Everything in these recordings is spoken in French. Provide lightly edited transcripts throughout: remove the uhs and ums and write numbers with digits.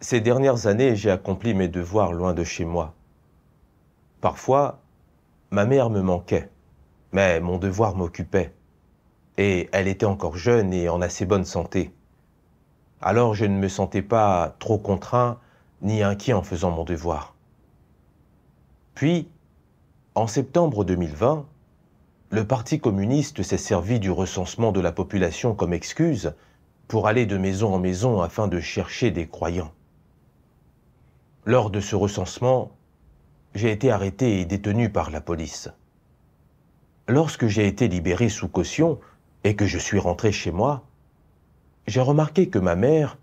Ces dernières années, j'ai accompli mes devoirs loin de chez moi. Parfois, ma mère me manquait, mais mon devoir m'occupait. Et elle était encore jeune et en assez bonne santé. Alors je ne me sentais pas trop contraint ni inquiet en faisant mon devoir. Puis, en septembre 2020, le Parti communiste s'est servi du recensement de la population comme excuse pour aller de maison en maison afin de chercher des croyants. Lors de ce recensement, j'ai été arrêté et détenu par la police. Lorsque j'ai été libéré sous caution et que je suis rentré chez moi, j'ai remarqué que ma mère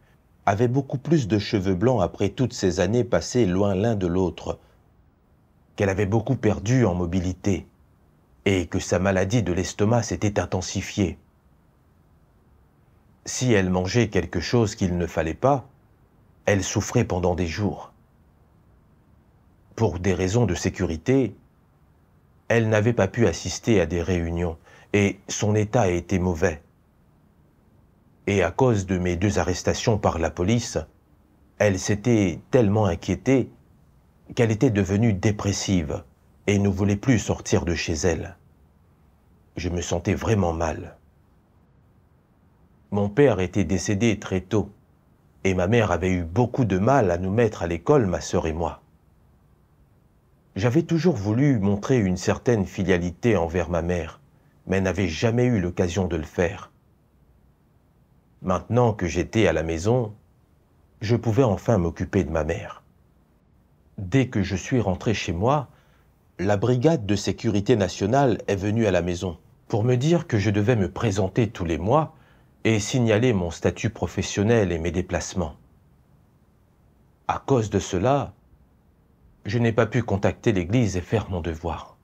avait beaucoup plus de cheveux blancs après toutes ces années passées loin l'un de l'autre, qu'elle avait beaucoup perdu en mobilité et que sa maladie de l'estomac s'était intensifiée. Si elle mangeait quelque chose qu'il ne fallait pas, elle souffrait pendant des jours. Pour des raisons de sécurité, elle n'avait pas pu assister à des réunions et son état était mauvais. Et à cause de mes 2 arrestations par la police, elle s'était tellement inquiétée qu'elle était devenue dépressive et ne voulait plus sortir de chez elle. Je me sentais vraiment mal. Mon père était décédé très tôt et ma mère avait eu beaucoup de mal à nous mettre à l'école, ma sœur et moi. J'avais toujours voulu montrer une certaine filialité envers ma mère, mais n'avais jamais eu l'occasion de le faire. Maintenant que j'étais à la maison, je pouvais enfin m'occuper de ma mère. Dès que je suis rentré chez moi, la brigade de sécurité nationale est venue à la maison pour me dire que je devais me présenter tous les mois et signaler mon statut professionnel et mes déplacements. À cause de cela, je n'ai pas pu contacter l'église et faire mon devoir.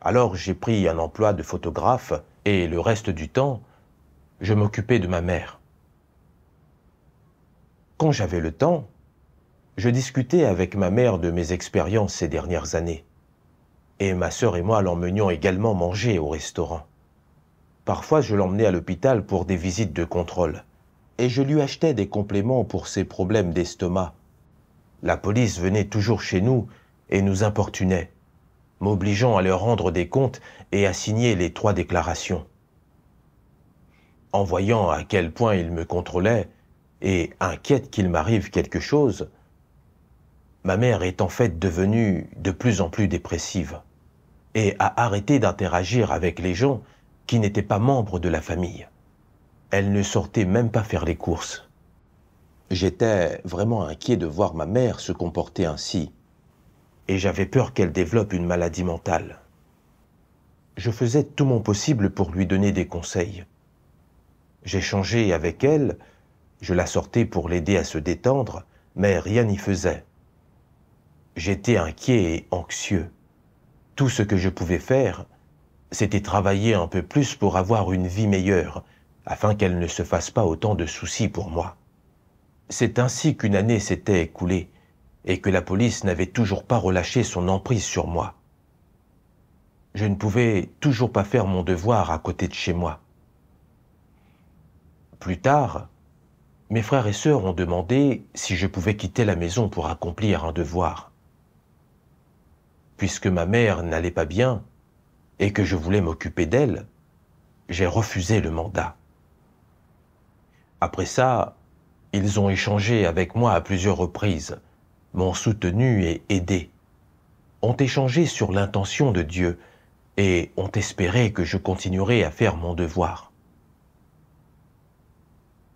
Alors j'ai pris un emploi de photographe et le reste du temps, je m'occupais de ma mère. Quand j'avais le temps, je discutais avec ma mère de mes expériences ces dernières années. Et ma sœur et moi l'emmenions également manger au restaurant. Parfois, je l'emmenais à l'hôpital pour des visites de contrôle. Et je lui achetais des compléments pour ses problèmes d'estomac. La police venait toujours chez nous et nous importunait, m'obligeant à leur rendre des comptes et à signer les 3 déclarations. En voyant à quel point ils me contrôlaient et inquiète qu'il m'arrive quelque chose, ma mère est en fait devenue de plus en plus dépressive et a arrêté d'interagir avec les gens qui n'étaient pas membres de la famille. Elle ne sortait même pas faire les courses. J'étais vraiment inquiet de voir ma mère se comporter ainsi et j'avais peur qu'elle développe une maladie mentale. Je faisais tout mon possible pour lui donner des conseils. J'échangeais avec elle, je la sortais pour l'aider à se détendre, mais rien n'y faisait. J'étais inquiet et anxieux. Tout ce que je pouvais faire, c'était travailler un peu plus pour avoir une vie meilleure, afin qu'elle ne se fasse pas autant de soucis pour moi. C'est ainsi qu'une année s'était écoulée et que la police n'avait toujours pas relâché son emprise sur moi. Je ne pouvais toujours pas faire mon devoir à côté de chez moi. Plus tard, mes frères et sœurs ont demandé si je pouvais quitter la maison pour accomplir un devoir. Puisque ma mère n'allait pas bien et que je voulais m'occuper d'elle, j'ai refusé le mandat. Après ça, ils ont échangé avec moi à plusieurs reprises, m'ont soutenu et aidé, ont échangé sur l'intention de Dieu et ont espéré que je continuerais à faire mon devoir.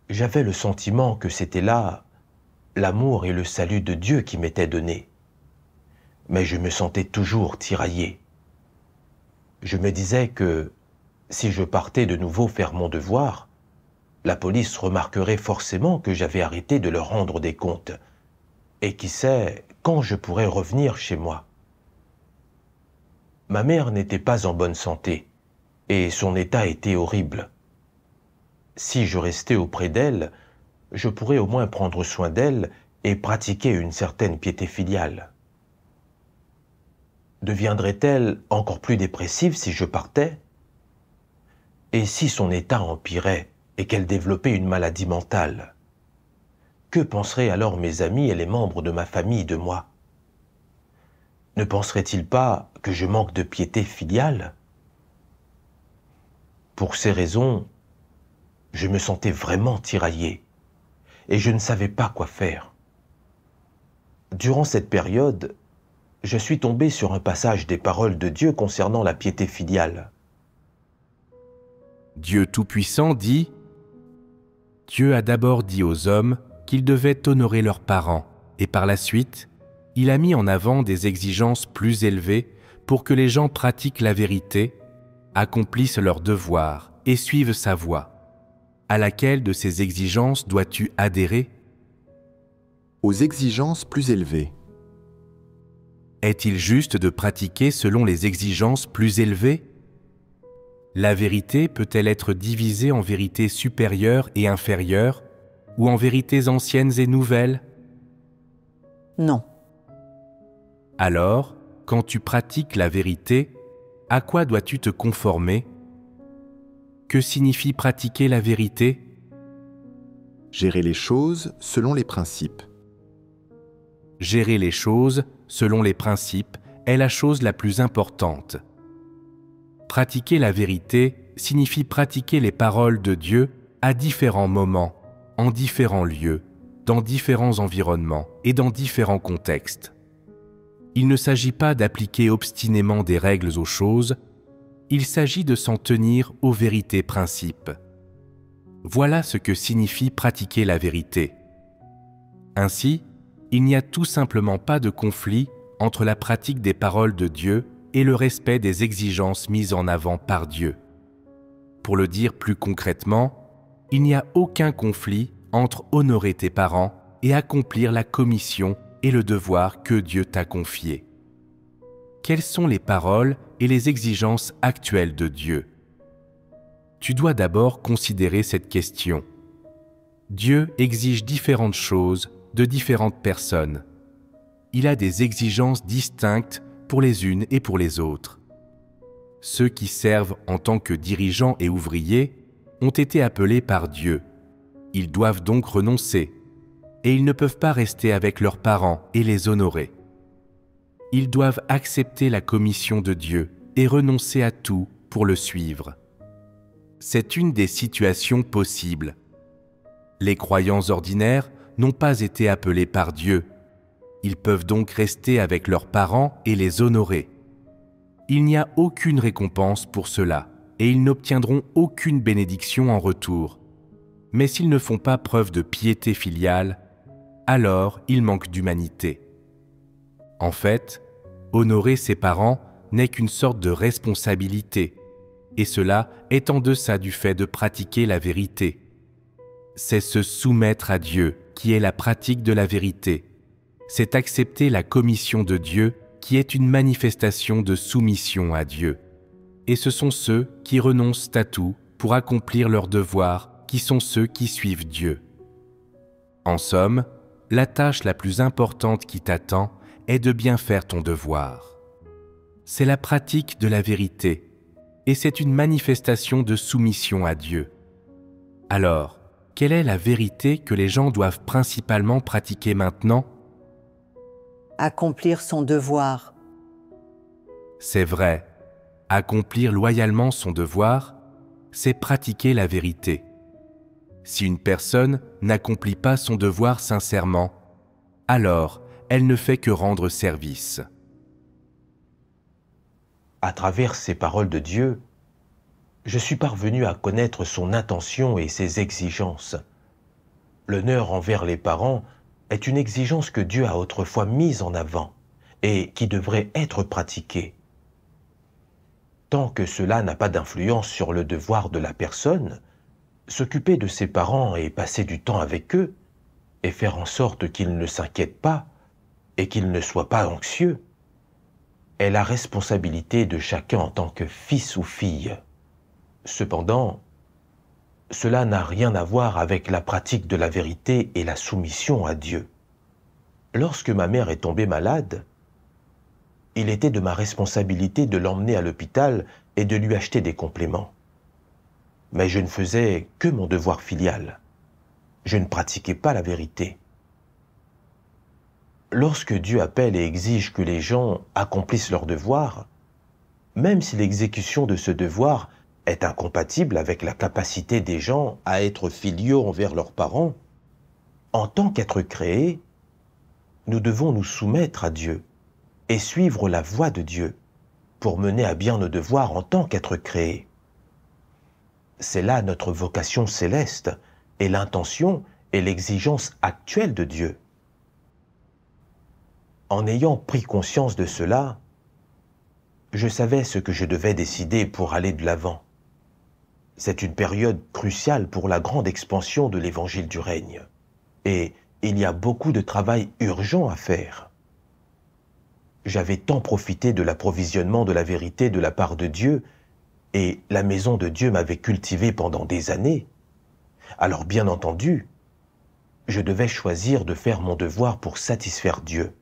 J'avais le sentiment que c'était là l'amour et le salut de Dieu qui m'étaient donnés, mais je me sentais toujours tiraillé. Je me disais que si je partais de nouveau faire mon devoir, la police remarquerait forcément que j'avais arrêté de leur rendre des comptes. Et qui sait quand je pourrais revenir chez moi. Ma mère n'était pas en bonne santé et son état était horrible. Si je restais auprès d'elle, je pourrais au moins prendre soin d'elle et pratiquer une certaine piété filiale. Deviendrait-elle encore plus dépressive si je partais? Et si son état empirait et qu'elle développait une maladie mentale? Que penseraient alors mes amis et les membres de ma famille de moi? Ne penseraient-ils pas que je manque de piété filiale? Pour ces raisons, je me sentais vraiment tiraillé et je ne savais pas quoi faire. Durant cette période, je suis tombé sur un passage des paroles de Dieu concernant la piété filiale. Dieu Tout-Puissant dit « Dieu a d'abord dit aux hommes qu'ils devaient honorer leurs parents, et par la suite, il a mis en avant des exigences plus élevées pour que les gens pratiquent la vérité, accomplissent leurs devoirs et suivent sa voie. À laquelle de ces exigences dois-tu adhérer ? Aux exigences plus élevées. Est-il juste de pratiquer selon les exigences plus élevées ? La vérité peut-elle être divisée en vérités supérieures et inférieures, ou en vérités anciennes et nouvelles ? Non. Alors, quand tu pratiques la vérité, à quoi dois-tu te conformer ? Que signifie pratiquer la vérité ? Gérer les choses selon les principes. Gérer les choses selon les principes est la chose la plus importante. Pratiquer la vérité signifie pratiquer les paroles de Dieu à différents moments, en différents lieux, dans différents environnements et dans différents contextes. Il ne s'agit pas d'appliquer obstinément des règles aux choses, il s'agit de s'en tenir aux vérités principes. Voilà ce que signifie pratiquer la vérité. Ainsi, il n'y a tout simplement pas de conflit entre la pratique des paroles de Dieu et le respect des exigences mises en avant par Dieu. Pour le dire plus concrètement, il n'y a aucun conflit entre honorer tes parents et accomplir la commission et le devoir que Dieu t'a confié. Quelles sont les paroles et les exigences actuelles de Dieu ? Tu dois d'abord considérer cette question. Dieu exige différentes choses de différentes personnes. Il a des exigences distinctes pour les unes et pour les autres. Ceux qui servent en tant que dirigeants et ouvriers ont été appelés par Dieu. Ils doivent donc renoncer, et ils ne peuvent pas rester avec leurs parents et les honorer. Ils doivent accepter la commission de Dieu et renoncer à tout pour le suivre. C'est une des situations possibles. Les croyants ordinaires n'ont pas été appelés par Dieu. Ils peuvent donc rester avec leurs parents et les honorer. Il n'y a aucune récompense pour cela, et ils n'obtiendront aucune bénédiction en retour. Mais s'ils ne font pas preuve de piété filiale, alors ils manquent d'humanité. En fait, honorer ses parents n'est qu'une sorte de responsabilité, et cela est en deçà du fait de pratiquer la vérité. C'est se soumettre à Dieu qui est la pratique de la vérité. C'est accepter la commission de Dieu qui est une manifestation de soumission à Dieu. Et ce sont ceux qui renoncent à tout pour accomplir leurs devoirs qui sont ceux qui suivent Dieu. En somme, la tâche la plus importante qui t'attend est de bien faire ton devoir. C'est la pratique de la vérité, et c'est une manifestation de soumission à Dieu. Alors, quelle est la vérité que les gens doivent principalement pratiquer maintenant ? Accomplir son devoir. C'est vrai, accomplir loyalement son devoir, c'est pratiquer la vérité. Si une personne n'accomplit pas son devoir sincèrement, alors elle ne fait que rendre service. À travers ces paroles de Dieu, je suis parvenu à connaître son intention et ses exigences. L'honneur envers les parents est une exigence que Dieu a autrefois mise en avant et qui devrait être pratiquée. Tant que cela n'a pas d'influence sur le devoir de la personne, s'occuper de ses parents et passer du temps avec eux et faire en sorte qu'ils ne s'inquiètent pas et qu'ils ne soient pas anxieux est la responsabilité de chacun en tant que fils ou fille. Cependant, cela n'a rien à voir avec la pratique de la vérité et la soumission à Dieu. Lorsque ma mère est tombée malade, il était de ma responsabilité de l'emmener à l'hôpital et de lui acheter des compléments. Mais je ne faisais que mon devoir filial. Je ne pratiquais pas la vérité. lorsque Dieu appelle et exige que les gens accomplissent leur devoir, même si l'exécution de ce devoir est incompatible avec la capacité des gens à être filiaux envers leurs parents, en tant qu'être créés, nous devons nous soumettre à Dieu et suivre la voie de Dieu pour mener à bien nos devoirs en tant qu'être créés. C'est là notre vocation céleste et l'intention et l'exigence actuelle de Dieu. En ayant pris conscience de cela, je savais ce que je devais décider pour aller de l'avant. C'est une période cruciale pour la grande expansion de l'évangile du règne. Et il y a beaucoup de travail urgent à faire. J'avais tant profité de l'approvisionnement de la vérité de la part de Dieu, et la maison de Dieu m'avait cultivé pendant des années. Alors bien entendu, je devais choisir de faire mon devoir pour satisfaire Dieu.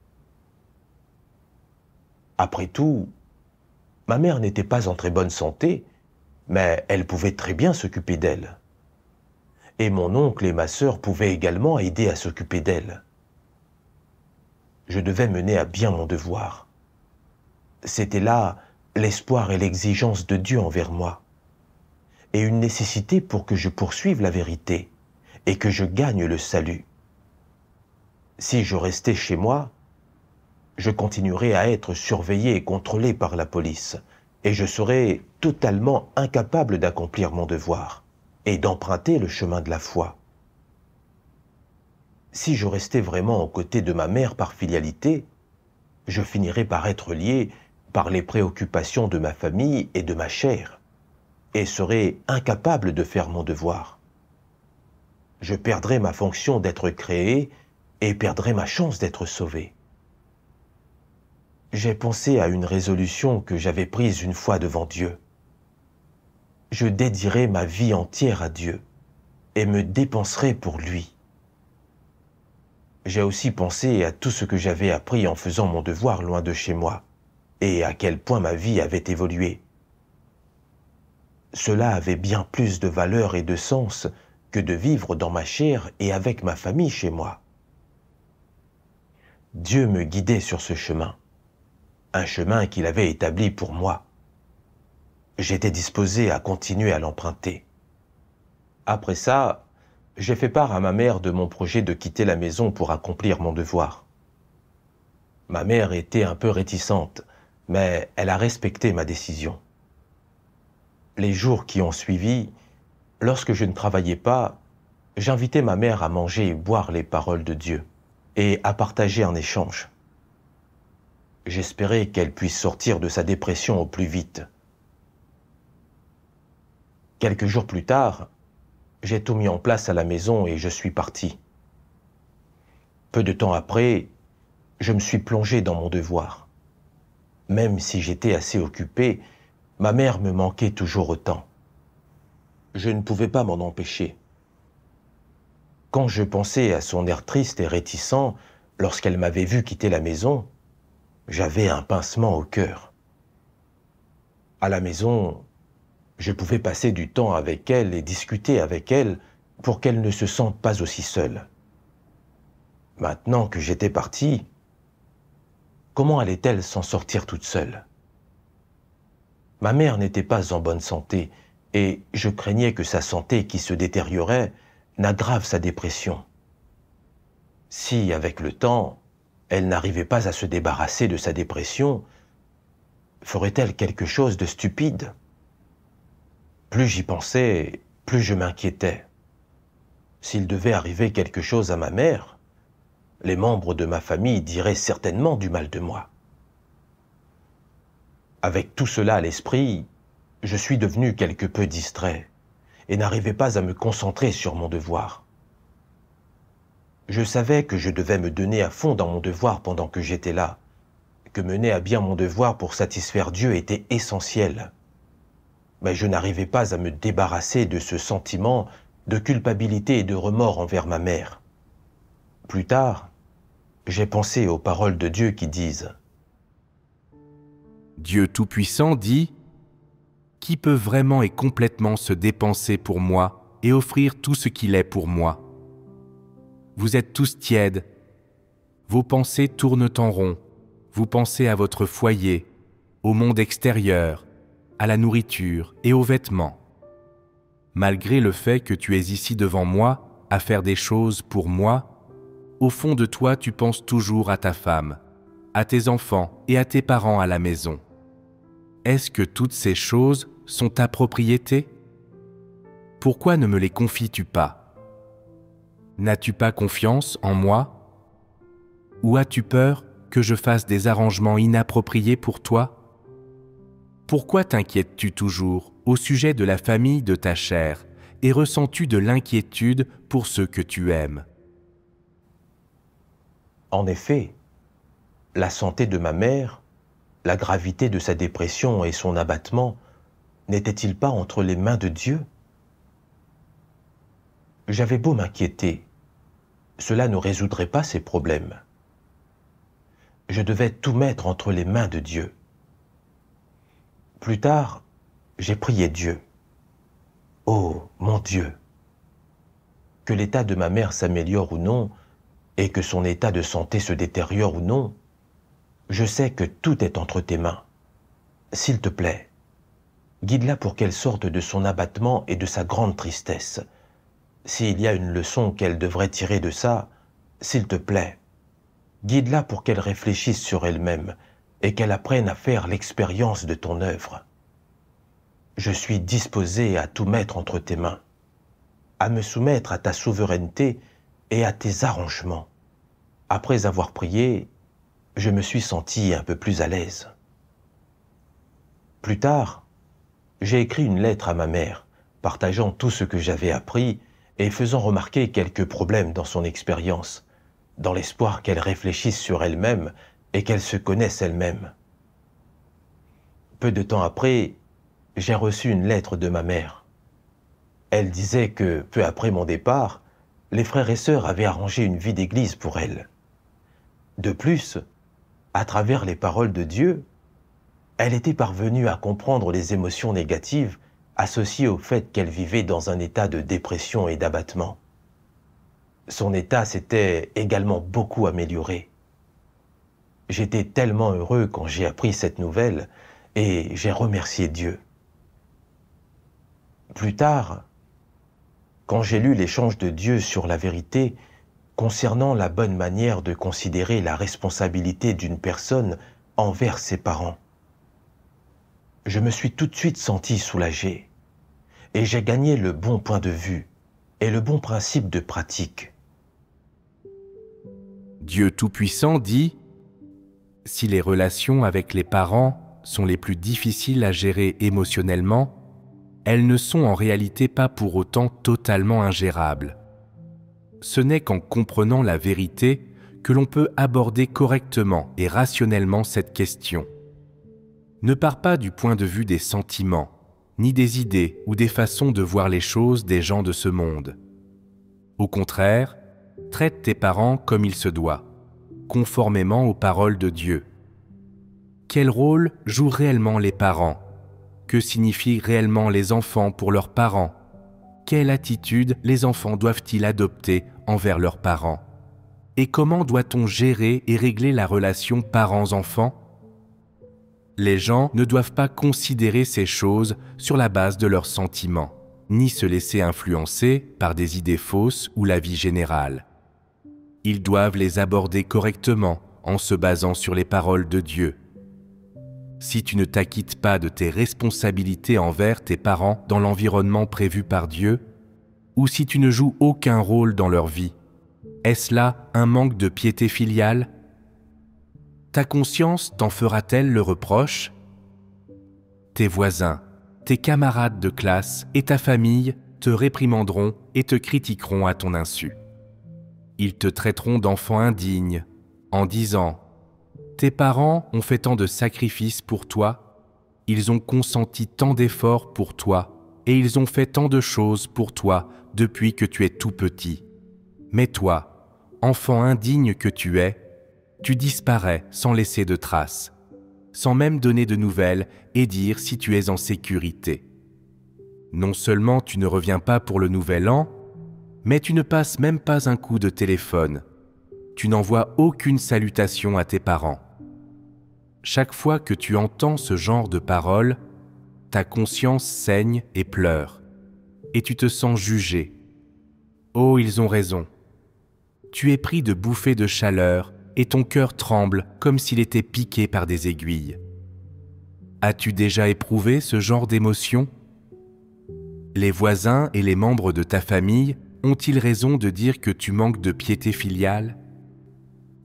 Après tout, ma mère n'était pas en très bonne santé, mais elle pouvait très bien s'occuper d'elle. Et mon oncle et ma sœur pouvaient également aider à s'occuper d'elle. Je devais mener à bien mon devoir. C'était là l'espoir et l'exigence de Dieu envers moi, et une nécessité pour que je poursuive la vérité et que je gagne le salut. Si je restais chez moi, je continuerais à être surveillé et contrôlé par la police, et je serais totalement incapable d'accomplir mon devoir et d'emprunter le chemin de la foi. Si je restais vraiment aux côtés de ma mère par filialité, je finirais par être lié par les préoccupations de ma famille et de ma chair, et serais incapable de faire mon devoir. Je perdrais ma fonction d'être créé et perdrais ma chance d'être sauvé. J'ai pensé à une résolution que j'avais prise une fois devant Dieu. Je dédierai ma vie entière à Dieu et me dépenserai pour lui. J'ai aussi pensé à tout ce que j'avais appris en faisant mon devoir loin de chez moi et à quel point ma vie avait évolué. Cela avait bien plus de valeur et de sens que de vivre dans ma chair et avec ma famille chez moi. Dieu me guidait sur ce chemin, un chemin qu'il avait établi pour moi. J'étais disposé à continuer à l'emprunter. Après ça, j'ai fait part à ma mère de mon projet de quitter la maison pour accomplir mon devoir. Ma mère était un peu réticente, mais elle a respecté ma décision. Les jours qui ont suivi, lorsque je ne travaillais pas, j'invitais ma mère à manger et boire les paroles de Dieu et à partager un échange. J'espérais qu'elle puisse sortir de sa dépression au plus vite. Quelques jours plus tard, j'ai tout mis en place à la maison et je suis parti. Peu de temps après, je me suis plongé dans mon devoir. Même si j'étais assez occupé, ma mère me manquait toujours autant. Je ne pouvais pas m'en empêcher. Quand je pensais à son air triste et réticent lorsqu'elle m'avait vu quitter la maison, j'avais un pincement au cœur. À la maison, je pouvais passer du temps avec elle et discuter avec elle pour qu'elle ne se sente pas aussi seule. Maintenant que j'étais parti, comment allait-elle s'en sortir toute seule? Ma mère n'était pas en bonne santé et je craignais que sa santé qui se détériorait n'aggrave sa dépression. Si, avec le temps, elle n'arrivait pas à se débarrasser de sa dépression, ferait-elle quelque chose de stupide? Plus j'y pensais, plus je m'inquiétais. S'il devait arriver quelque chose à ma mère, les membres de ma famille diraient certainement du mal de moi. Avec tout cela à l'esprit, je suis devenu quelque peu distrait et n'arrivais pas à me concentrer sur mon devoir. Je savais que je devais me donner à fond dans mon devoir pendant que j'étais là, que mener à bien mon devoir pour satisfaire Dieu était essentiel. Mais je n'arrivais pas à me débarrasser de ce sentiment de culpabilité et de remords envers ma mère. Plus tard, j'ai pensé aux paroles de Dieu qui disent « Dieu Tout-Puissant dit « Qui peut vraiment et complètement se dépenser pour moi et offrir tout ce qu'il est pour moi ? Vous êtes tous tièdes. vos pensées tournent en rond, vous pensez à votre foyer, au monde extérieur, à la nourriture et aux vêtements. Malgré le fait que tu es ici devant moi, à faire des choses pour moi, au fond de toi tu penses toujours à ta femme, à tes enfants et à tes parents à la maison. Est-ce que toutes ces choses sont ta propriété? Pourquoi ne me les confies-tu pas? N'as-tu pas confiance en moi? Ou as-tu peur que je fasse des arrangements inappropriés pour toi? Pourquoi t'inquiètes-tu toujours au sujet de la famille de ta chair et ressens-tu de l'inquiétude pour ceux que tu aimes? En effet, la santé de ma mère, la gravité de sa dépression et son abattement, n'étaient-ils pas entre les mains de Dieu? J'avais beau m'inquiéter, cela ne résoudrait pas ces problèmes. Je devais tout mettre entre les mains de Dieu. Plus tard, j'ai prié Dieu. Oh, mon Dieu! Que l'état de ma mère s'améliore ou non, et que son état de santé se détériore ou non, je sais que tout est entre tes mains. S'il te plaît, guide-la pour qu'elle sorte de son abattement et de sa grande tristesse. S'il y a une leçon qu'elle devrait tirer de ça, s'il te plaît, guide-la pour qu'elle réfléchisse sur elle-même et qu'elle apprenne à faire l'expérience de ton œuvre. Je suis disposé à tout mettre entre tes mains, à me soumettre à ta souveraineté et à tes arrangements. Après avoir prié, je me suis senti un peu plus à l'aise. Plus tard, j'ai écrit une lettre à ma mère, partageant tout ce que j'avais appris et faisant remarquer quelques problèmes dans son expérience, dans l'espoir qu'elle réfléchisse sur elle-même et qu'elle se connaisse elle-même. Peu de temps après, j'ai reçu une lettre de ma mère. Elle disait que, peu après mon départ, les frères et sœurs avaient arrangé une vie d'église pour elle. De plus, à travers les paroles de Dieu, elle était parvenue à comprendre les émotions négatives associées au fait qu'elle vivait dans un état de dépression et d'abattement. Son état s'était également beaucoup amélioré. J'étais tellement heureux quand j'ai appris cette nouvelle et j'ai remercié Dieu. Plus tard, quand j'ai lu l'échange de Dieu sur la vérité concernant la bonne manière de considérer la responsabilité d'une personne envers ses parents, je me suis tout de suite senti soulagé et j'ai gagné le bon point de vue et le bon principe de pratique. Dieu Tout-Puissant dit « Si les relations avec les parents sont les plus difficiles à gérer émotionnellement, elles ne sont en réalité pas pour autant totalement ingérables. Ce n'est qu'en comprenant la vérité que l'on peut aborder correctement et rationnellement cette question. Ne pars pas du point de vue des sentiments, ni des idées ou des façons de voir les choses des gens de ce monde. Au contraire, traite tes parents comme il se doit, conformément aux paroles de Dieu. Quel rôle jouent réellement les parents? Que signifient réellement les enfants pour leurs parents? Quelle attitude les enfants doivent-ils adopter envers leurs parents? Et comment doit-on gérer et régler la relation parents-enfants? Les gens ne doivent pas considérer ces choses sur la base de leurs sentiments, ni se laisser influencer par des idées fausses ou la vie générale. Ils doivent les aborder correctement en se basant sur les paroles de Dieu. Si tu ne t'acquittes pas de tes responsabilités envers tes parents dans l'environnement prévu par Dieu, ou si tu ne joues aucun rôle dans leur vie, est-ce là un manque de piété filiale? Ta conscience t'en fera-t-elle le reproche? Tes voisins, tes camarades de classe et ta famille te réprimanderont et te critiqueront à ton insu. Ils te traiteront d'enfant indigne en disant « Tes parents ont fait tant de sacrifices pour toi, ils ont consenti tant d'efforts pour toi et ils ont fait tant de choses pour toi depuis que tu es tout petit. Mais toi, enfant indigne que tu es, tu disparais sans laisser de traces, sans même donner de nouvelles et dire si tu es en sécurité. Non seulement tu ne reviens pas pour le nouvel an, mais tu ne passes même pas un coup de téléphone. tu n'envoies aucune salutation à tes parents. Chaque fois que tu entends ce genre de paroles, ta conscience saigne et pleure, et tu te sens jugé. Oh, ils ont raison. Tu es pris de bouffées de chaleur et ton cœur tremble comme s'il était piqué par des aiguilles. As-tu déjà éprouvé ce genre d'émotion? Les voisins et les membres de ta famille ont-ils raison de dire que tu manques de piété filiale?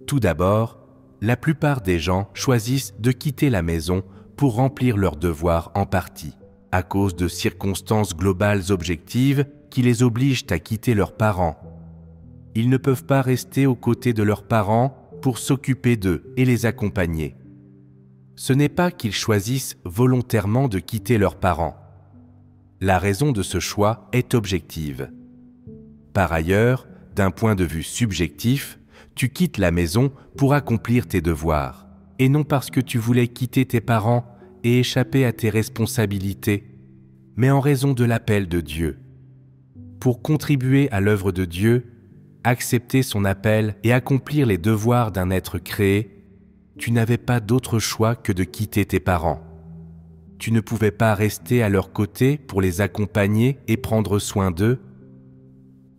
Tout d'abord, la plupart des gens choisissent de quitter la maison pour remplir leurs devoirs en partie, à cause de circonstances globales objectives qui les obligent à quitter leurs parents. Ils ne peuvent pas rester aux côtés de leurs parents pour s'occuper d'eux et les accompagner. Ce n'est pas qu'ils choisissent volontairement de quitter leurs parents. La raison de ce choix est objective. Par ailleurs, d'un point de vue subjectif, tu quittes la maison pour accomplir tes devoirs, et non parce que tu voulais quitter tes parents et échapper à tes responsabilités, mais en raison de l'appel de Dieu. Pour contribuer à l'œuvre de Dieu, accepter son appel et accomplir les devoirs d'un être créé, tu n'avais pas d'autre choix que de quitter tes parents. Tu ne pouvais pas rester à leur côté pour les accompagner et prendre soin d'eux.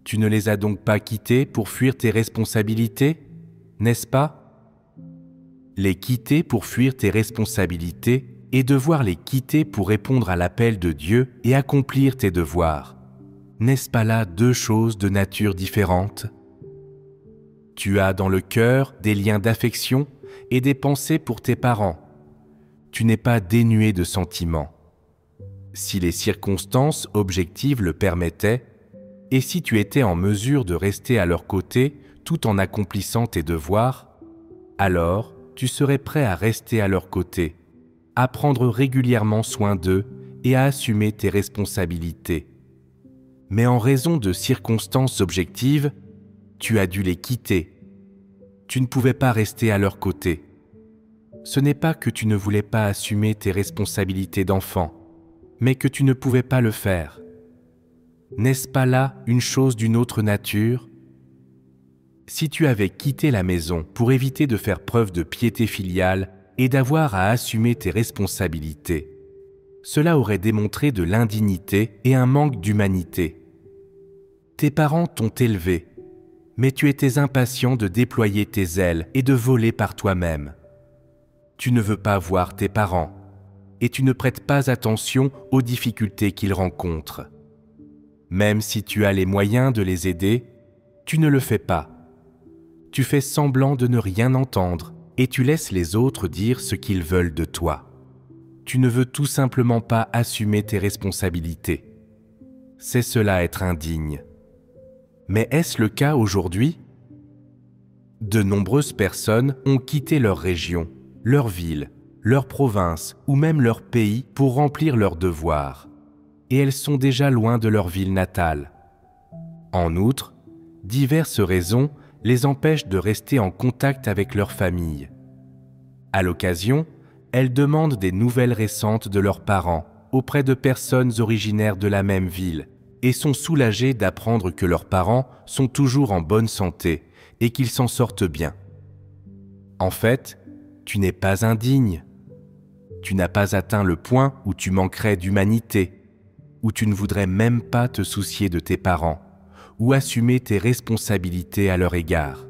Tu ne les as donc pas quittés pour fuir tes responsabilités, n'est-ce pas? Les quitter pour fuir tes responsabilités et devoir les quitter pour répondre à l'appel de Dieu et accomplir tes devoirs. N'est-ce pas là deux choses de nature différente? Tu as dans le cœur des liens d'affection et des pensées pour tes parents. Tu n'es pas dénué de sentiments. Si les circonstances objectives le permettaient, et si tu étais en mesure de rester à leur côté tout en accomplissant tes devoirs, alors tu serais prêt à rester à leur côté, à prendre régulièrement soin d'eux et à assumer tes responsabilités. Mais en raison de circonstances objectives, tu as dû les quitter. Tu ne pouvais pas rester à leur côté. Ce n'est pas que tu ne voulais pas assumer tes responsabilités d'enfant, mais que tu ne pouvais pas le faire. N'est-ce pas là une chose d'une autre nature? Si tu avais quitté la maison pour éviter de faire preuve de piété filiale et d'avoir à assumer tes responsabilités, cela aurait démontré de l'indignité et un manque d'humanité. Tes parents t'ont élevé, mais tu étais impatient de déployer tes ailes et de voler par toi-même. Tu ne veux pas voir tes parents, et tu ne prêtes pas attention aux difficultés qu'ils rencontrent. Même si tu as les moyens de les aider, tu ne le fais pas. Tu fais semblant de ne rien entendre, et tu laisses les autres dire ce qu'ils veulent de toi. Tu ne veux tout simplement pas assumer tes responsabilités. C'est cela être indigne. Mais est-ce le cas aujourd'hui? De nombreuses personnes ont quitté leur région, leur ville, leur province ou même leur pays pour remplir leurs devoirs. Et elles sont déjà loin de leur ville natale. En outre, diverses raisons les empêchent de rester en contact avec leur famille. À l'occasion, elles demandent des nouvelles récentes de leurs parents auprès de personnes originaires de la même ville et sont soulagées d'apprendre que leurs parents sont toujours en bonne santé et qu'ils s'en sortent bien. En fait, tu n'es pas indigne. Tu n'as pas atteint le point où tu manquerais d'humanité, où tu ne voudrais même pas te soucier de tes parents ou assumer tes responsabilités à leur égard.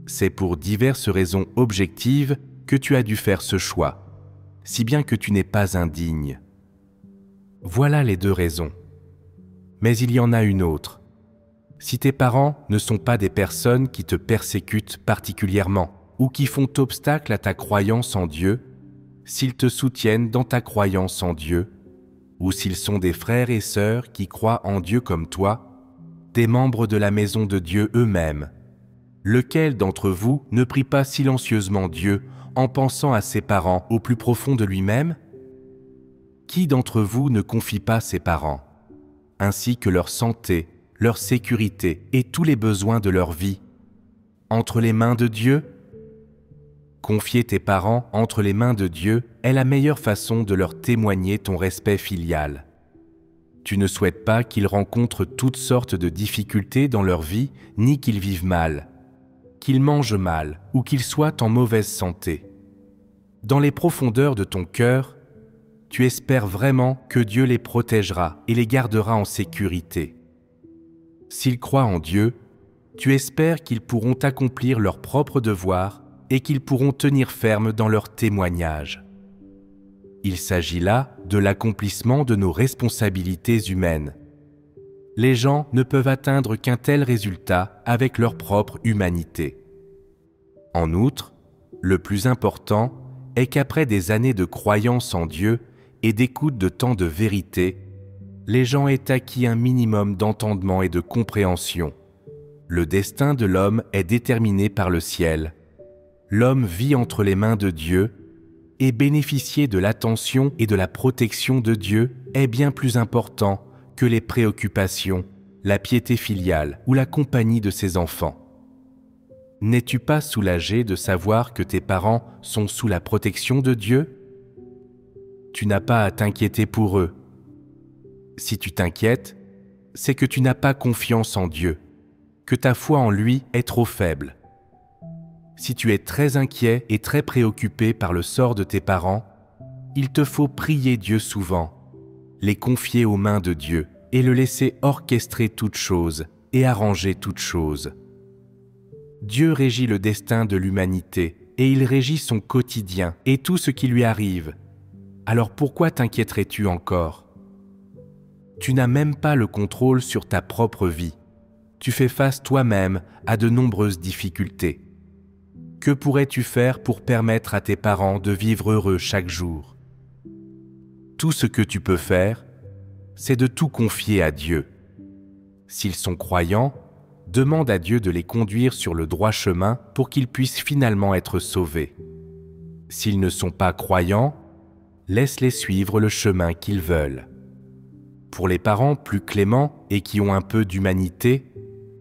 C'est pour diverses raisons objectives que tu as dû faire ce choix, si bien que tu n'es pas indigne. Voilà les deux raisons. Mais il y en a une autre. Si tes parents ne sont pas des personnes qui te persécutent particulièrement ou qui font obstacle à ta croyance en Dieu, s'ils te soutiennent dans ta croyance en Dieu, ou s'ils sont des frères et sœurs qui croient en Dieu comme toi, des membres de la maison de Dieu eux-mêmes, lequel d'entre vous ne prie pas silencieusement Dieu en pensant à ses parents au plus profond de lui-même? Qui d'entre vous ne confie pas ses parents, ainsi que leur santé, leur sécurité et tous les besoins de leur vie, entre les mains de Dieu? Confier tes parents entre les mains de Dieu est la meilleure façon de leur témoigner ton respect filial. Tu ne souhaites pas qu'ils rencontrent toutes sortes de difficultés dans leur vie, ni qu'ils vivent mal, qu'ils mangent mal ou qu'ils soient en mauvaise santé. Dans les profondeurs de ton cœur, tu espères vraiment que Dieu les protégera et les gardera en sécurité. S'ils croient en Dieu, tu espères qu'ils pourront accomplir leurs propres devoirs et qu'ils pourront tenir ferme dans leur témoignage. Il s'agit là de l'accomplissement de nos responsabilités humaines. Les gens ne peuvent atteindre qu'un tel résultat avec leur propre humanité. En outre, le plus important est qu'après des années de croyance en Dieu et d'écoute de tant de vérité, les gens aient acquis un minimum d'entendement et de compréhension. Le destin de l'homme est déterminé par le ciel. L'homme vit entre les mains de Dieu et bénéficier de l'attention et de la protection de Dieu est bien plus important que les préoccupations, la piété filiale ou la compagnie de ses enfants. N'es-tu pas soulagé de savoir que tes parents sont sous la protection de Dieu ? Tu n'as pas à t'inquiéter pour eux. Si tu t'inquiètes, c'est que tu n'as pas confiance en Dieu, que ta foi en lui est trop faible. Si tu es très inquiet et très préoccupé par le sort de tes parents, il te faut prier Dieu souvent, les confier aux mains de Dieu et le laisser orchestrer toutes choses et arranger toutes choses. Dieu régit le destin de l'humanité et il régit son quotidien et tout ce qui lui arrive. Alors pourquoi t'inquiéterais-tu encore ? Tu n'as même pas le contrôle sur ta propre vie. Tu fais face toi-même à de nombreuses difficultés. Que pourrais-tu faire pour permettre à tes parents de vivre heureux chaque jour ? Tout ce que tu peux faire, c'est de tout confier à Dieu. S'ils sont croyants, demande à Dieu de les conduire sur le droit chemin pour qu'ils puissent finalement être sauvés. S'ils ne sont pas croyants, laisse-les suivre le chemin qu'ils veulent. Pour les parents plus cléments et qui ont un peu d'humanité,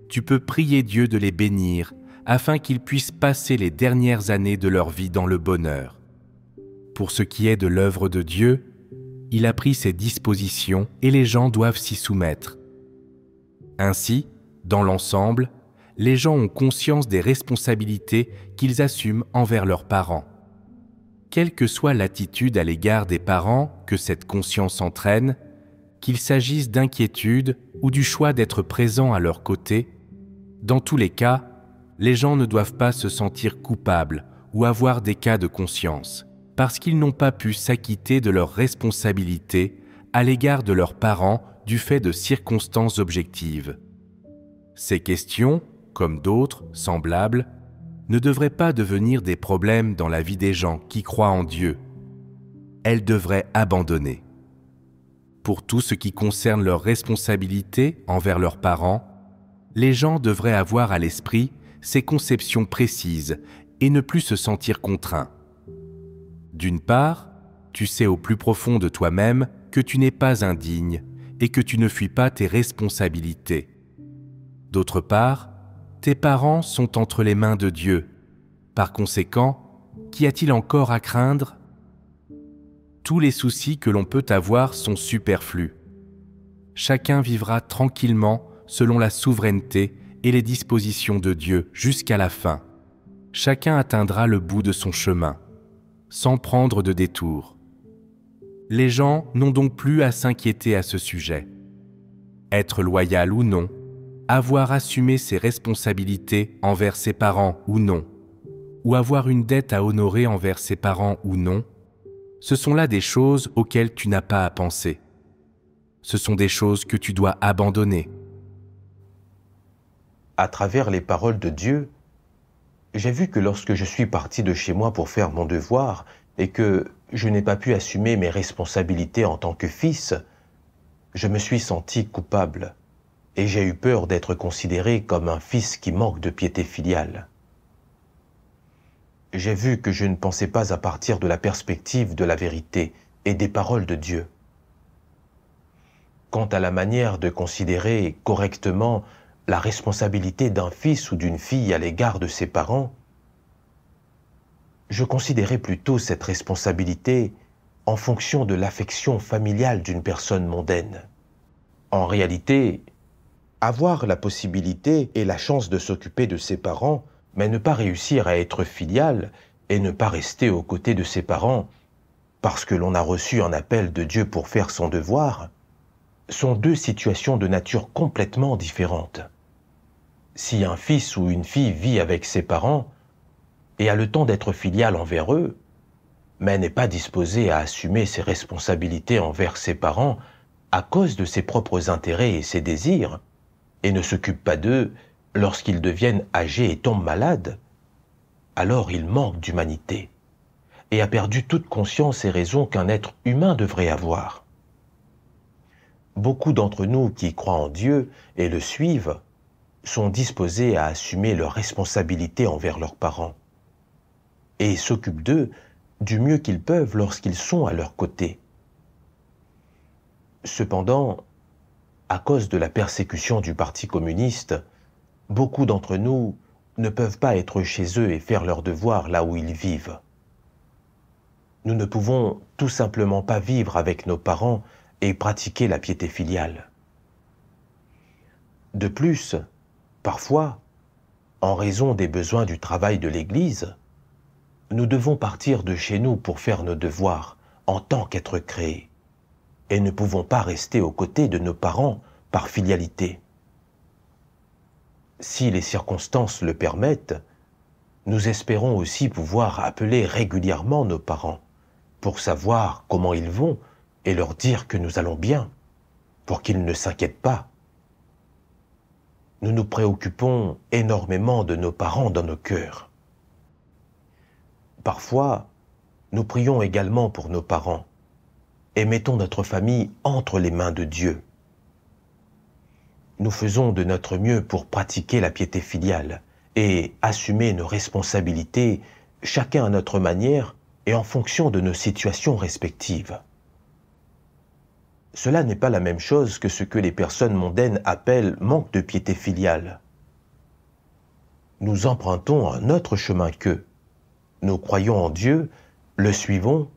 tu peux prier Dieu de les bénir afin qu'ils puissent passer les dernières années de leur vie dans le bonheur. Pour ce qui est de l'œuvre de Dieu, il a pris ses dispositions et les gens doivent s'y soumettre. Ainsi, dans l'ensemble, les gens ont conscience des responsabilités qu'ils assument envers leurs parents. Quelle que soit l'attitude à l'égard des parents que cette conscience entraîne, qu'il s'agisse d'inquiétude ou du choix d'être présent à leur côté, dans tous les cas, les gens ne doivent pas se sentir coupables ou avoir des cas de conscience, parce qu'ils n'ont pas pu s'acquitter de leurs responsabilités à l'égard de leurs parents du fait de circonstances objectives. Ces questions, comme d'autres, semblables, ne devraient pas devenir des problèmes dans la vie des gens qui croient en Dieu. Elles devraient abandonner. Pour tout ce qui concerne leurs responsabilités envers leurs parents, les gens devraient avoir à l'esprit ces conceptions précises et ne plus se sentir contraints. D'une part, tu sais au plus profond de toi-même que tu n'es pas indigne et que tu ne fuis pas tes responsabilités. D'autre part, tes parents sont entre les mains de Dieu. Par conséquent, qu'y a-t-il encore à craindre ? Tous les soucis que l'on peut avoir sont superflus. Chacun vivra tranquillement selon la souveraineté et les dispositions de Dieu jusqu'à la fin. Chacun atteindra le bout de son chemin, sans prendre de détour. Les gens n'ont donc plus à s'inquiéter à ce sujet. Être loyal ou non, avoir assumé ses responsabilités envers ses parents ou non, ou avoir une dette à honorer envers ses parents ou non, ce sont là des choses auxquelles tu n'as pas à penser. Ce sont des choses que tu dois abandonner. À travers les paroles de Dieu, j'ai vu que lorsque je suis parti de chez moi pour faire mon devoir et que je n'ai pas pu assumer mes responsabilités en tant que fils, je me suis senti coupable et j'ai eu peur d'être considéré comme un fils qui manque de piété filiale. J'ai vu que je ne pensais pas à partir de la perspective de la vérité et des paroles de Dieu. Quant à la manière de considérer correctement la responsabilité d'un fils ou d'une fille à l'égard de ses parents, je considérais plutôt cette responsabilité en fonction de l'affection familiale d'une personne mondaine. En réalité, avoir la possibilité et la chance de s'occuper de ses parents Mais ne pas réussir à être filial et ne pas rester aux côtés de ses parents parce que l'on a reçu un appel de Dieu pour faire son devoir, sont deux situations de nature complètement différentes. Si un fils ou une fille vit avec ses parents et a le temps d'être filial envers eux, mais n'est pas disposé à assumer ses responsabilités envers ses parents à cause de ses propres intérêts et ses désirs, et ne s'occupe pas d'eux lorsqu'ils deviennent âgés et tombent malades, alors il manque d'humanité et a perdu toute conscience et raison qu'un être humain devrait avoir. Beaucoup d'entre nous qui croient en Dieu et le suivent sont disposés à assumer leurs responsabilités envers leurs parents et s'occupent d'eux du mieux qu'ils peuvent lorsqu'ils sont à leur côté. Cependant, à cause de la persécution du Parti communiste, beaucoup d'entre nous ne peuvent pas être chez eux et faire leurs devoirs là où ils vivent. Nous ne pouvons tout simplement pas vivre avec nos parents et pratiquer la piété filiale. De plus, parfois, en raison des besoins du travail de l'Église, nous devons partir de chez nous pour faire nos devoirs en tant qu'êtres créés et ne pouvons pas rester aux côtés de nos parents par filialité. Si les circonstances le permettent, nous espérons aussi pouvoir appeler régulièrement nos parents pour savoir comment ils vont et leur dire que nous allons bien, pour qu'ils ne s'inquiètent pas. Nous nous préoccupons énormément de nos parents dans nos cœurs. Parfois, nous prions également pour nos parents et mettons notre famille entre les mains de Dieu. Nous faisons de notre mieux pour pratiquer la piété filiale et assumer nos responsabilités, chacun à notre manière et en fonction de nos situations respectives. Cela n'est pas la même chose que ce que les personnes mondaines appellent manque de piété filiale. Nous empruntons un autre chemin qu'eux. Nous croyons en Dieu, le suivons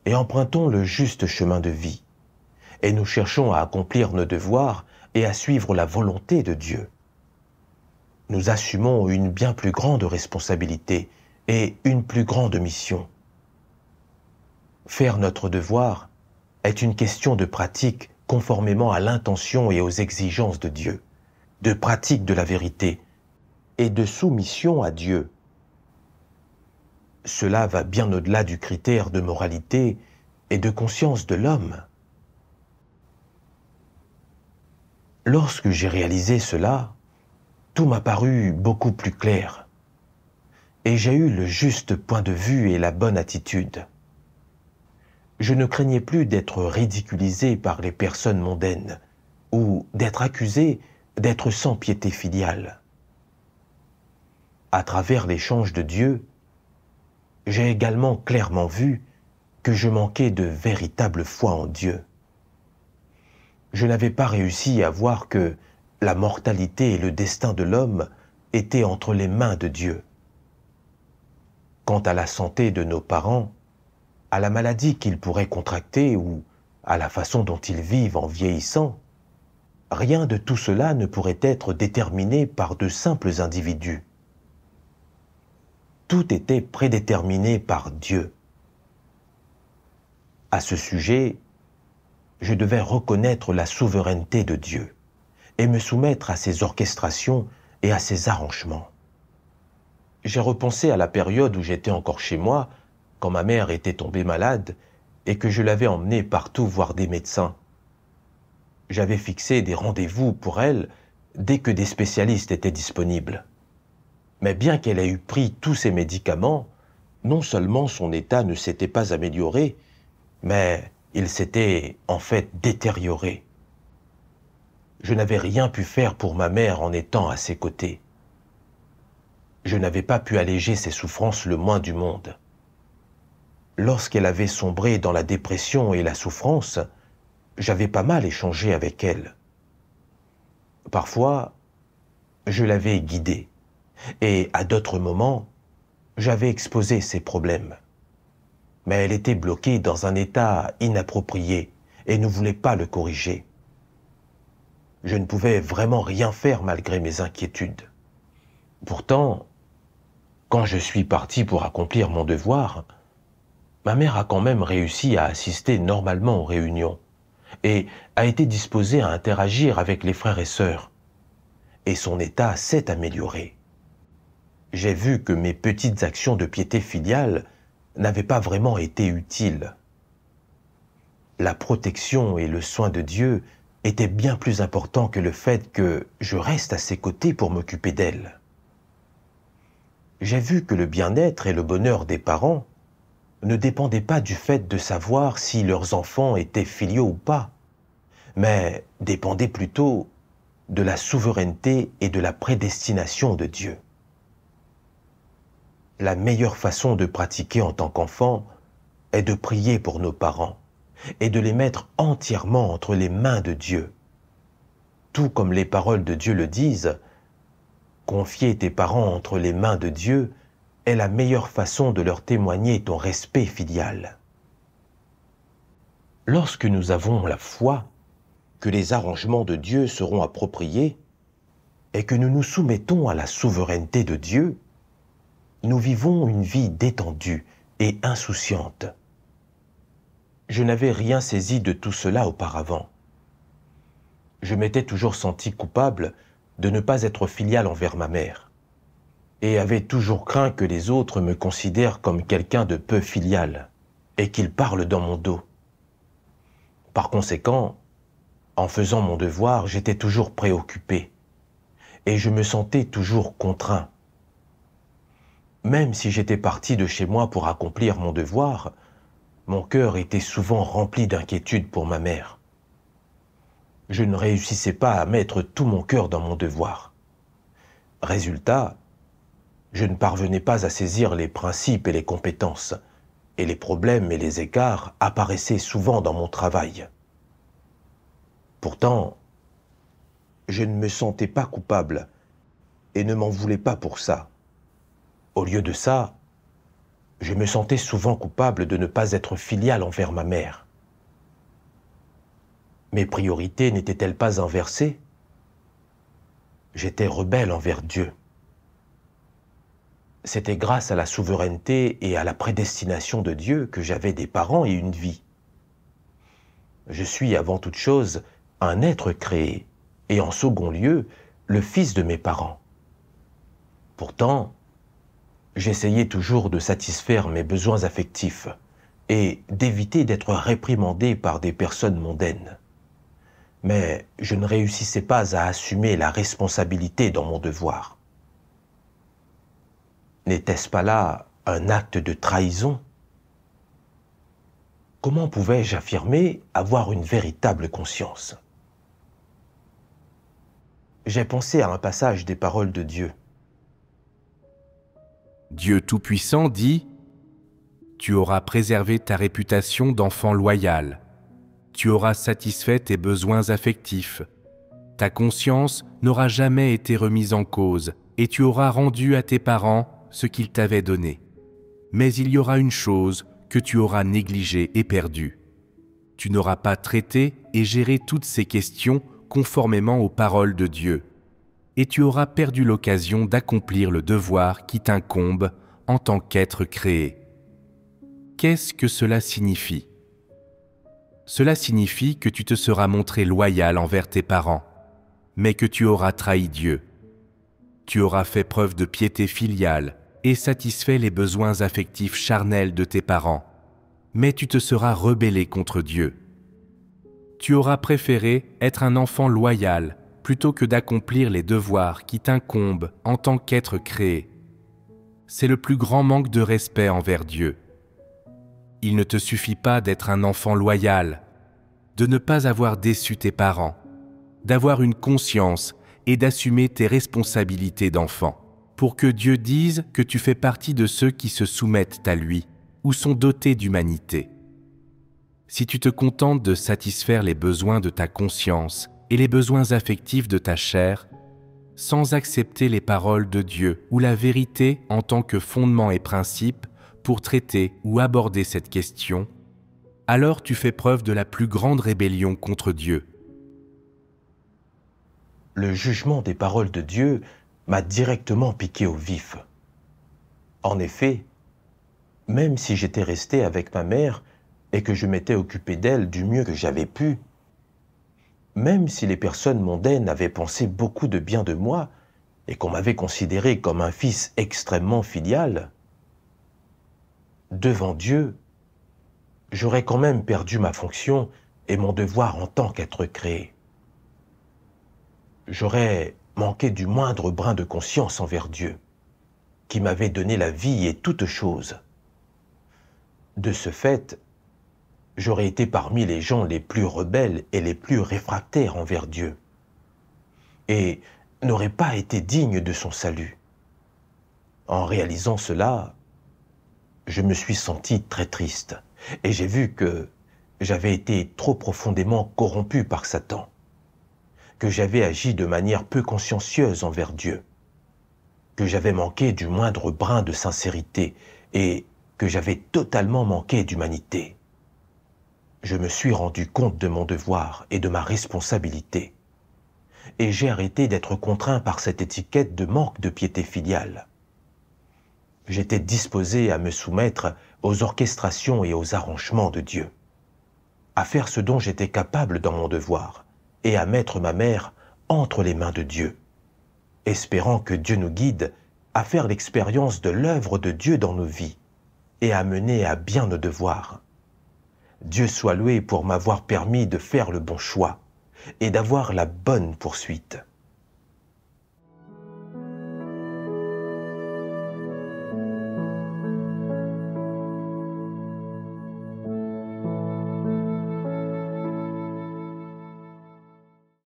et empruntons le juste chemin de vie. Et nous cherchons à accomplir nos devoirs et à suivre la volonté de Dieu. Nous assumons une bien plus grande responsabilité et une plus grande mission. Faire notre devoir est une question de pratique conformément à l'intention et aux exigences de Dieu, de pratique de la vérité et de soumission à Dieu. Cela va bien au-delà du critère de moralité et de conscience de l'homme. Lorsque j'ai réalisé cela, tout m'a paru beaucoup plus clair et j'ai eu le juste point de vue et la bonne attitude. Je ne craignais plus d'être ridiculisé par les personnes mondaines ou d'être accusé d'être sans piété filiale. À travers l'échange de Dieu, j'ai également clairement vu que je manquais de véritable foi en Dieu. Je n'avais pas réussi à voir que la mortalité et le destin de l'homme étaient entre les mains de Dieu. Quant à la santé de nos parents, à la maladie qu'ils pourraient contracter ou à la façon dont ils vivent en vieillissant, rien de tout cela ne pourrait être déterminé par de simples individus. Tout était prédéterminé par Dieu. À ce sujet, je devais reconnaître la souveraineté de Dieu et me soumettre à ses orchestrations et à ses arrangements. J'ai repensé à la période où j'étais encore chez moi, quand ma mère était tombée malade et que je l'avais emmenée partout voir des médecins. J'avais fixé des rendez-vous pour elle dès que des spécialistes étaient disponibles. Mais bien qu'elle ait eu pris tous ses médicaments, non seulement son état ne s'était pas amélioré, mais il s'était en fait détérioré. Je n'avais rien pu faire pour ma mère en étant à ses côtés. Je n'avais pas pu alléger ses souffrances le moins du monde. Lorsqu'elle avait sombré dans la dépression et la souffrance, j'avais pas mal échangé avec elle. Parfois, je l'avais guidée, et à d'autres moments, j'avais exposé ses problèmes. Mais elle était bloquée dans un état inapproprié et ne voulait pas le corriger. Je ne pouvais vraiment rien faire malgré mes inquiétudes. Pourtant, Quand je suis parti pour accomplir mon devoir, ma mère a quand même réussi à assister normalement aux réunions et a été disposée à interagir avec les frères et sœurs. Et son état s'est amélioré. J'ai vu que mes petites actions de piété filiale n'avaient pas vraiment été utiles. La protection et le soin de Dieu étaient bien plus importants que le fait que je reste à ses côtés pour m'occuper d'elle. J'ai vu que le bien-être et le bonheur des parents ne dépendaient pas du fait de savoir si leurs enfants étaient filiaux ou pas, mais dépendaient plutôt de la souveraineté et de la prédestination de Dieu. La meilleure façon de pratiquer en tant qu'enfant est de prier pour nos parents et de les mettre entièrement entre les mains de Dieu. Tout comme les paroles de Dieu le disent, confier tes parents entre les mains de Dieu est la meilleure façon de leur témoigner ton respect filial. Lorsque nous avons la foi que les arrangements de Dieu seront appropriés et que nous nous soumettons à la souveraineté de Dieu, nous vivons une vie détendue et insouciante. Je n'avais rien saisi de tout cela auparavant. Je m'étais toujours senti coupable de ne pas être filial envers ma mère et avait toujours craint que les autres me considèrent comme quelqu'un de peu filial et qu'ils parlent dans mon dos. Par conséquent, en faisant mon devoir, j'étais toujours préoccupé et je me sentais toujours contraint. Même si j'étais parti de chez moi pour accomplir mon devoir, mon cœur était souvent rempli d'inquiétude pour ma mère. Je ne réussissais pas à mettre tout mon cœur dans mon devoir. Résultat, je ne parvenais pas à saisir les principes et les compétences, et les problèmes et les écarts apparaissaient souvent dans mon travail. Pourtant, je ne me sentais pas coupable et ne m'en voulais pas pour ça. Au lieu de ça, je me sentais souvent coupable de ne pas être filial envers ma mère. Mes priorités n'étaient-elles pas inversées? J'étais rebelle envers Dieu. C'était grâce à la souveraineté et à la prédestination de Dieu que j'avais des parents et une vie. Je suis avant toute chose un être créé et en second lieu, le fils de mes parents. Pourtant, j'essayais toujours de satisfaire mes besoins affectifs et d'éviter d'être réprimandé par des personnes mondaines. Mais je ne réussissais pas à assumer la responsabilité dans mon devoir. N'était-ce pas là un acte de trahison? Comment pouvais-je affirmer avoir une véritable conscience? J'ai pensé à un passage des paroles de Dieu. Dieu Tout-Puissant dit « Tu auras préservé ta réputation d'enfant loyal. Tu auras satisfait tes besoins affectifs. Ta conscience n'aura jamais été remise en cause et tu auras rendu à tes parents ce qu'ils t'avaient donné. Mais il y aura une chose que tu auras négligée et perdue. Tu n'auras pas traité et géré toutes ces questions conformément aux paroles de Dieu. Et tu auras perdu l'occasion d'accomplir le devoir qui t'incombe en tant qu'être créé. » Qu'est-ce que cela signifie? Cela signifie que tu te seras montré loyal envers tes parents, mais que tu auras trahi Dieu. Tu auras fait preuve de piété filiale et satisfait les besoins affectifs charnels de tes parents, mais tu te seras rebellé contre Dieu. Tu auras préféré être un enfant loyal plutôt que d'accomplir les devoirs qui t'incombent en tant qu'être créé. C'est le plus grand manque de respect envers Dieu. Il ne te suffit pas d'être un enfant loyal, de ne pas avoir déçu tes parents, d'avoir une conscience et d'assumer tes responsabilités d'enfant, pour que Dieu dise que tu fais partie de ceux qui se soumettent à lui ou sont dotés d'humanité. Si tu te contentes de satisfaire les besoins de ta conscience et les besoins affectifs de ta chair, sans accepter les paroles de Dieu ou la vérité en tant que fondement et principe pour traiter ou aborder cette question, alors tu fais preuve de la plus grande rébellion contre Dieu. Le jugement des paroles de Dieu m'a directement piqué au vif. En effet, même si j'étais resté avec ma mère et que je m'étais occupé d'elle du mieux que j'avais pu, même si les personnes mondaines avaient pensé beaucoup de bien de moi et qu'on m'avait considéré comme un fils extrêmement filial, devant Dieu, j'aurais quand même perdu ma fonction et mon devoir en tant qu'être créé. J'aurais manqué du moindre brin de conscience envers Dieu, qui m'avait donné la vie et toutes choses. De ce fait, j'aurais été parmi les gens les plus rebelles et les plus réfractaires envers Dieu, et n'aurais pas été digne de son salut. En réalisant cela, je me suis senti très triste, et j'ai vu que j'avais été trop profondément corrompu par Satan, que j'avais agi de manière peu consciencieuse envers Dieu, que j'avais manqué du moindre brin de sincérité et que j'avais totalement manqué d'humanité. Je me suis rendu compte de mon devoir et de ma responsabilité, et j'ai arrêté d'être contraint par cette étiquette de manque de piété filiale. J'étais disposé à me soumettre aux orchestrations et aux arrangements de Dieu, à faire ce dont j'étais capable dans mon devoir, et à mettre ma mère entre les mains de Dieu, espérant que Dieu nous guide à faire l'expérience de l'œuvre de Dieu dans nos vies et à mener à bien nos devoirs. Dieu soit loué pour m'avoir permis de faire le bon choix et d'avoir la bonne poursuite.